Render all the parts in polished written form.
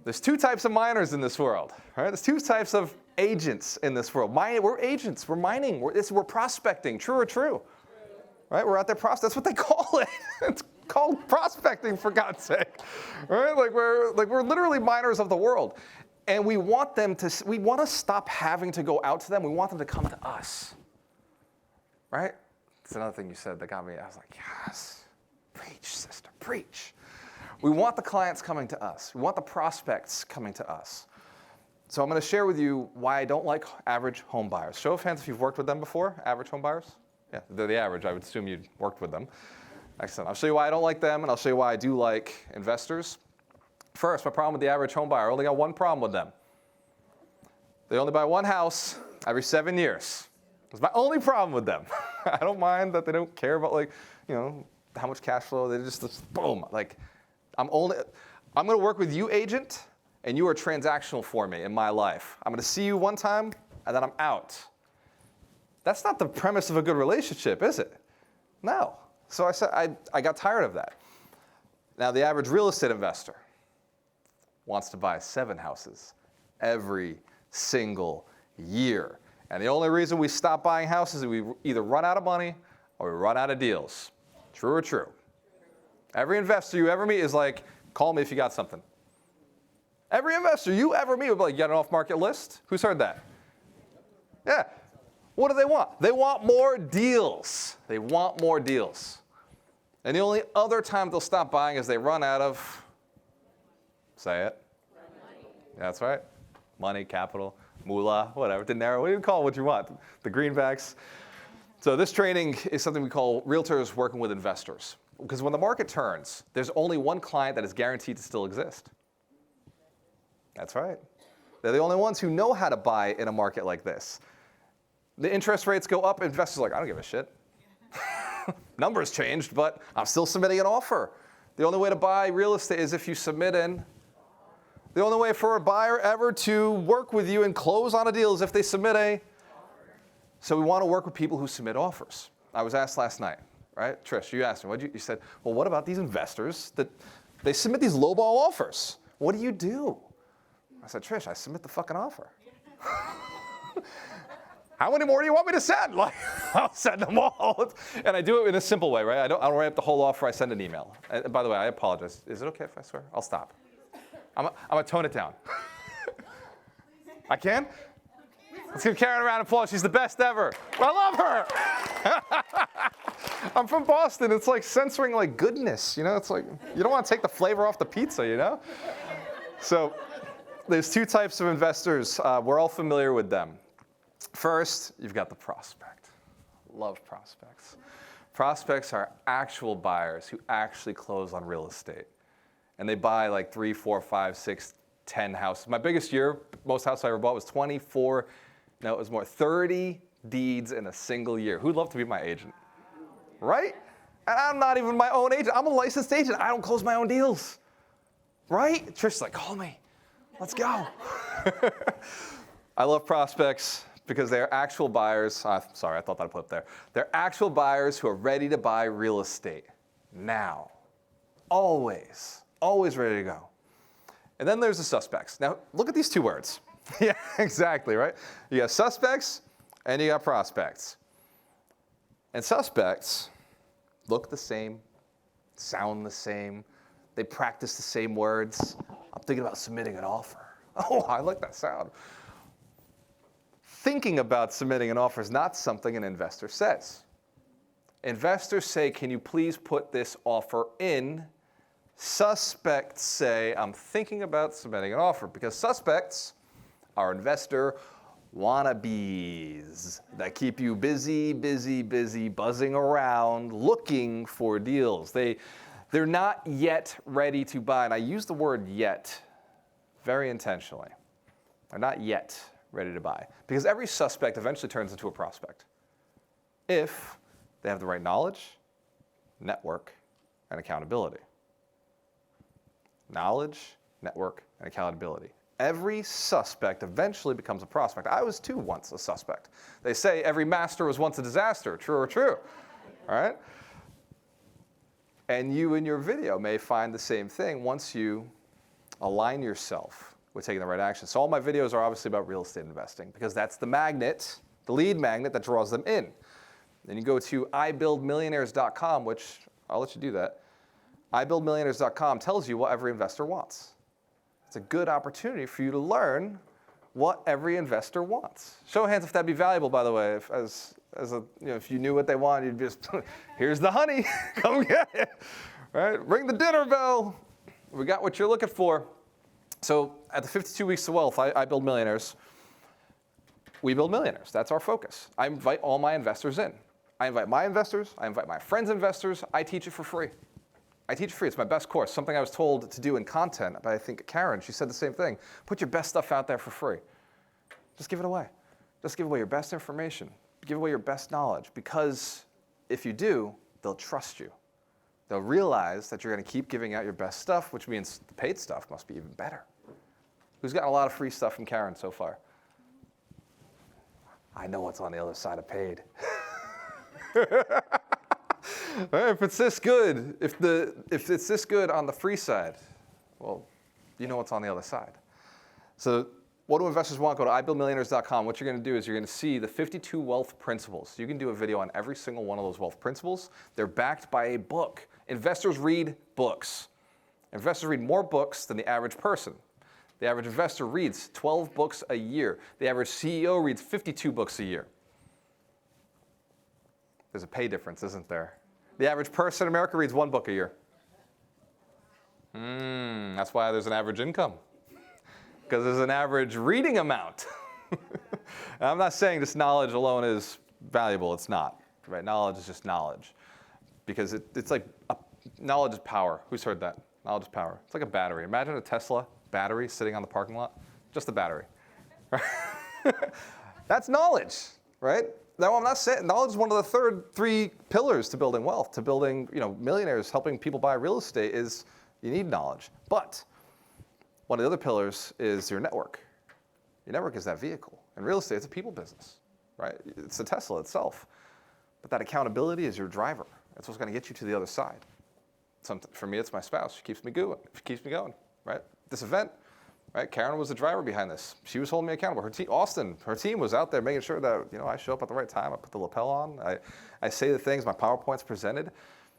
There's two types of miners in this world, right? There's two types of agents in this world. We're agents. We're mining. We're prospecting. True or true? Right? We're out there prospecting. That's what they call it. It's called prospecting, for God's sake. Right? We're literally miners of the world. And we want to stop having to go out to them. We want them to come to us. Right? That's another thing you said that got me. I was like, yes. Preach, sister, preach. We want the clients coming to us. We want the prospects coming to us. So I'm going to share with you why I don't like average home buyers. Show of hands if you've worked with them before, average home buyers. Yeah, they're the average. I would assume you'd worked with them. Excellent. I'll show you why I don't like them, and I'll show you why I do like investors. First, my problem with the average home buyer, I only got one problem with them. They only buy one house every 7 years. That's my only problem with them. I don't mind that they don't care about how much cash flow. They just boom. I'm going to work with you, agent, and you are transactional for me in my life. I'm going to see you one time, and then I'm out. That's not the premise of a good relationship, is it? No. So I said I got tired of that. Now, the average real estate investor wants to buy 7 houses every single year. And the only reason we stop buying houses is we either run out of money or we run out of deals. True or true? Every investor you ever meet is like, call me if you got something. Every investor you ever meet will be like, you got an off-market list? Who's heard that? Yeah. What do they want? They want more deals. They want more deals. And the only other time they'll stop buying is they run out of, say it. Money. That's right. Money, capital, moolah, whatever, dinero, what do you call it, what you want? The greenbacks. So this training is something we call realtors working with investors. Because when the market turns, there's only one client that is guaranteed to still exist. That's right. They're the only ones who know how to buy in a market like this. The interest rates go up, investors are like, I don't give a shit. Numbers changed, but I'm still submitting an offer. The only way to buy real estate is if you submit in. The only way for a buyer ever to work with you and close on a deal is if they submit a. So we want to work with people who submit offers. I was asked last night, right? Trish, you asked me, you said, well, what about these investors that they submit these lowball offers? What do you do? I said, Trish, I submit the fucking offer. How many more do you want me to send? I'll send them all. And I do it in a simple way, right? I don't write up the whole offer. I send an email. And by the way, I apologize. Is it okay if I swear? I'll stop. I'm going to tone it down. I can? Let's give Karen a round of applause. She's the best ever. I love her. I'm from Boston. It's like censoring goodness. It's like you don't want to take the flavor off the pizza, So there's two types of investors. We're all familiar with them. First, you've got the prospect. Love prospects. Prospects are actual buyers who actually close on real estate. And they buy 3, 4, 5, 6, 10 houses. My biggest year, most houses I ever bought was 24, no, it was more, 30 deeds in a single year. Who'd love to be my agent? Right? And I'm not even my own agent. I'm a licensed agent. I don't close my own deals. Right? Trish's like, call me. Let's go. I love prospects because they're actual buyers. Sorry, I thought that I'd put up there. They're actual buyers who are ready to buy real estate now. Always ready to go. And then there's the suspects. Now, look at these two words. Yeah, exactly, right? You got suspects and you got prospects. And suspects look the same, sound the same. They practice the same words. I'm thinking about submitting an offer. Oh, I like that sound. Thinking about submitting an offer is not something an investor says. Investors say, can you please put this offer in? Suspects say, I'm thinking about submitting an offer, because suspects are investor wannabes that keep you busy, buzzing around, looking for deals. They're not yet ready to buy, and I use the word yet very intentionally. They're not yet ready to buy, because every suspect eventually turns into a prospect if they have the right knowledge, network, and accountability. Knowledge, network, and accountability. Every suspect eventually becomes a prospect. I was too once a suspect. They say every master was once a disaster. True or true? All right? And you in your video may find the same thing once you align yourself with taking the right action. So all my videos are obviously about real estate investing because that's the magnet, the lead magnet that draws them in. Then you go to ibuildmillionaires.com, which I'll let you do that. ibuildmillionaires.com tells you what every investor wants. It's a good opportunity for you to learn what every investor wants. Show of hands if that'd be valuable, by the way. If you knew what they wanted, you'd just, here's the honey, come get it. Right? Ring the dinner bell. We got what you're looking for. So at the 52 Weeks to Wealth, I build millionaires. We build millionaires. That's our focus. I invite all my investors in. I invite my investors. I invite my friends' investors. I teach it for free. I teach it free. It's my best course. Something I was told to do in content, but I think Karen, she said the same thing. Put your best stuff out there for free. Just give it away. Just give away your best information. Give away your best knowledge. Because if you do, they'll trust you. They'll realize that you're going to keep giving out your best stuff, which means the paid stuff must be even better. Who's gotten a lot of free stuff from Karen so far? I know what's on the other side of paid. If it's this good, if it's this good on the free side, well, you know what's on the other side. So what do investors want? Go to ibuildmillionaires.com. What you're going to do is you're going to see the 52 wealth principles. You can do a video on every single one of those wealth principles. They're backed by a book. Investors read books. Investors read more books than the average person. The average investor reads 12 books a year. The average CEO reads 52 books a year. There's a pay difference, isn't there? The average person in America reads 1 book a year. That's why there's an average income. Because there's an average reading amount. I'm not saying this knowledge alone is valuable. It's not. Right? Knowledge is just knowledge. Because it's like knowledge is power. Who's heard that? Knowledge is power. It's like a battery. Imagine a Tesla battery sitting on the parking lot. Just a battery. That's knowledge, right? Now, I'm not saying knowledge is one of the three pillars to building wealth, to building millionaires, helping people buy real estate is you need knowledge. But one of the other pillars is your network. Your network is that vehicle. In real estate, it's a people business, right? It's the Tesla itself. But that accountability is your driver. That's what's going to get you to the other side. For me, it's my spouse. She keeps me going, right? This event, right? Karen was the driver behind this. She was holding me accountable. Her team was out there making sure that I show up at the right time. I put the lapel on. I say the things. My PowerPoint's presented.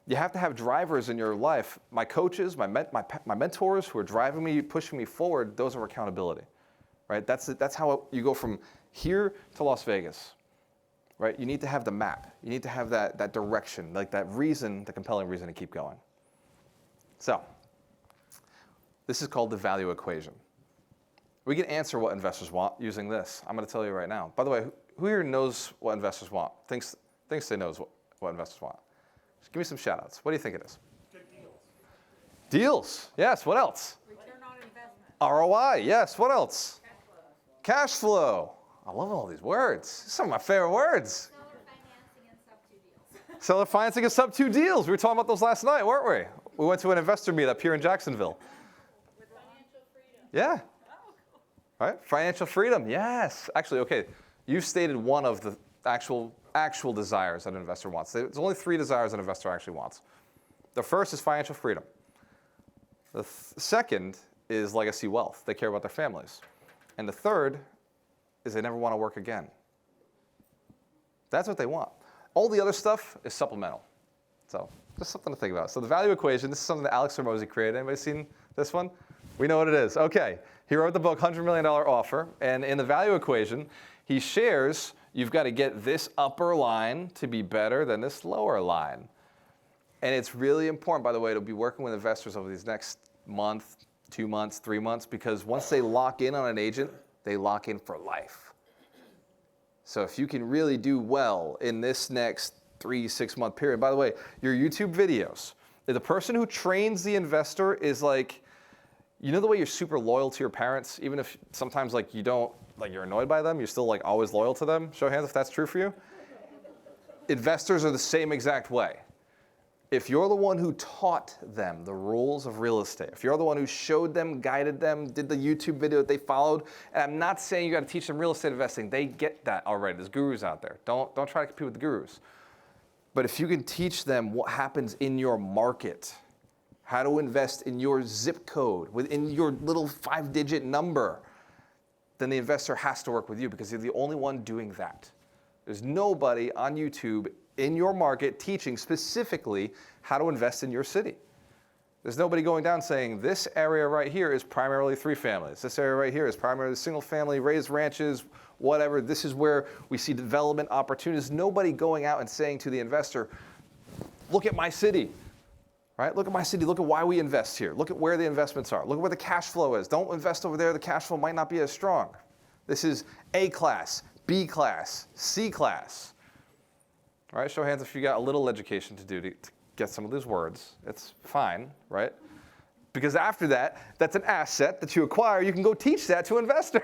You have to have drivers in your life. My coaches, my mentors who are driving me, pushing me forward. Those are accountability, right? That's how you go from here to Las Vegas, right? You need to have the map. You need to have that direction, like that reason, the compelling reason to keep going. So, this is called the value equation. We can answer what investors want using this. I'm going to tell you right now. By the way, who here knows what investors want? Thinks they knows what investors want? Just give me some shout outs. What do you think it is? Good deals. Deals. Yes. What else? Return on investment. ROI. Yes. What else? Cash flow. I love all these words. Some of my favorite words. Seller financing and sub 2 deals. Seller financing and sub 2 deals. We were talking about those last night, weren't we? We went to an investor meetup here in Jacksonville. With financial freedom. Yeah. Oh, cool. Right? Financial freedom. Yes. Actually, okay. You've stated one of the actual desires that an investor wants. There's only 3 desires an investor actually wants. The first is financial freedom. The second is legacy wealth. They care about their families. And the third is they never want to work again. That's what they want. All the other stuff is supplemental. So just something to think about. So the value equation, this is something that Alex Hormozi created. Anybody seen this one? We know what it is. Okay. He wrote the book, $100 Million Offer. And in the value equation, he shares you've got to get this upper line to be better than this lower line. And it's really important, by the way, to be working with investors over these next month, 2 months, 3 months, because once they lock in on an agent, they lock in for life. So if you can really do well in this next 3-6 month period, by the way, your YouTube videos, the person who trains the investor is like, you know the way you're super loyal to your parents, even if sometimes you don't, you're annoyed by them, you're still always loyal to them? Show of hands if that's true for you. Investors are the same exact way. If you're the one who taught them the rules of real estate, if you're the one who showed them, guided them, did the YouTube video that they followed, and I'm not saying you got to teach them real estate investing. They get that already. There's gurus out there. Don't try to compete with the gurus. But if you can teach them what happens in your market, how to invest in your zip code, within your little 5-digit number, then the investor has to work with you because you're the only one doing that. There's nobody on YouTube in your market teaching specifically how to invest in your city. There's nobody going down saying, this area right here is primarily 3 families. This area right here is primarily single family, raised ranches, whatever. This is where we see development opportunities. Nobody going out and saying to the investor, look at my city, right? Look at my city. Look at why we invest here. Look at where the investments are. Look at where the cash flow is. Don't invest over there. The cash flow might not be as strong. This is A class, B class, C class. All right, show hands if you got a little education to do to get some of these words. It's fine, right? Because after that, that's an asset that you acquire. You can go teach that to investors.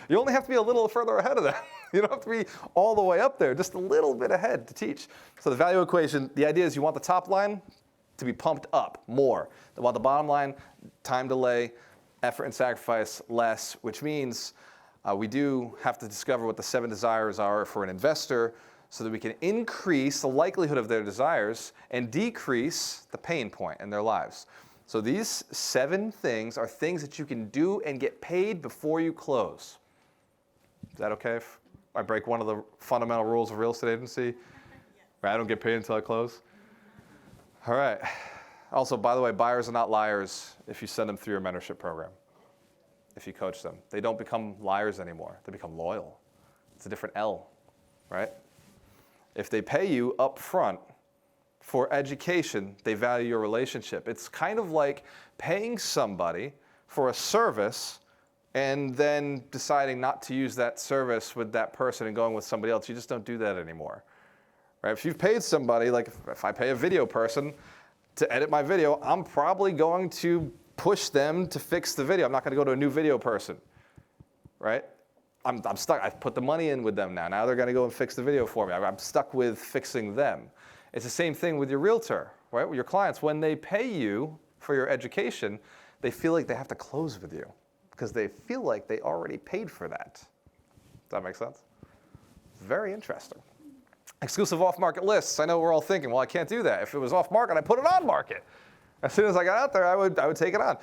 You only have to be a little further ahead of that. You don't have to be all the way up there, just a little bit ahead to teach. So the value equation, the idea is you want the top line to be pumped up more. You want the bottom line, time delay, effort and sacrifice less, which means we do have to discover what the 7 desires are for an investor so that we can increase the likelihood of their desires and decrease the pain point in their lives. So these 7 things are things that you can do and get paid before you close. Is that okay if I break one of the fundamental rules of real estate agency? Right, I don't get paid until I close? All right. Also, by the way, buyers are not liars if you send them through your mentorship program, if you coach them. They don't become liars anymore. They become loyal. It's a different L, right? If they pay you up front for education, they value your relationship. It's kind of like paying somebody for a service and then deciding not to use that service with that person and going with somebody else. You just don't do that anymore. Right? If you've paid somebody, like if I pay a video person to edit my video, I'm probably going to push them to fix the video. I'm not going to go to a new video person, right? I'm stuck. I've put the money in with them now. Now they're going to go and fix the video for me. I'm stuck with fixing them. It's the same thing with your realtor, right? With your clients. When they pay you for your education, they feel like they have to close with you because they feel like they already paid for that. Does that make sense? Very interesting. Exclusive off-market lists. I know we're all thinking, well, I can't do that. If it was off-market, I put it on market. As soon as I got out there, I would take it on.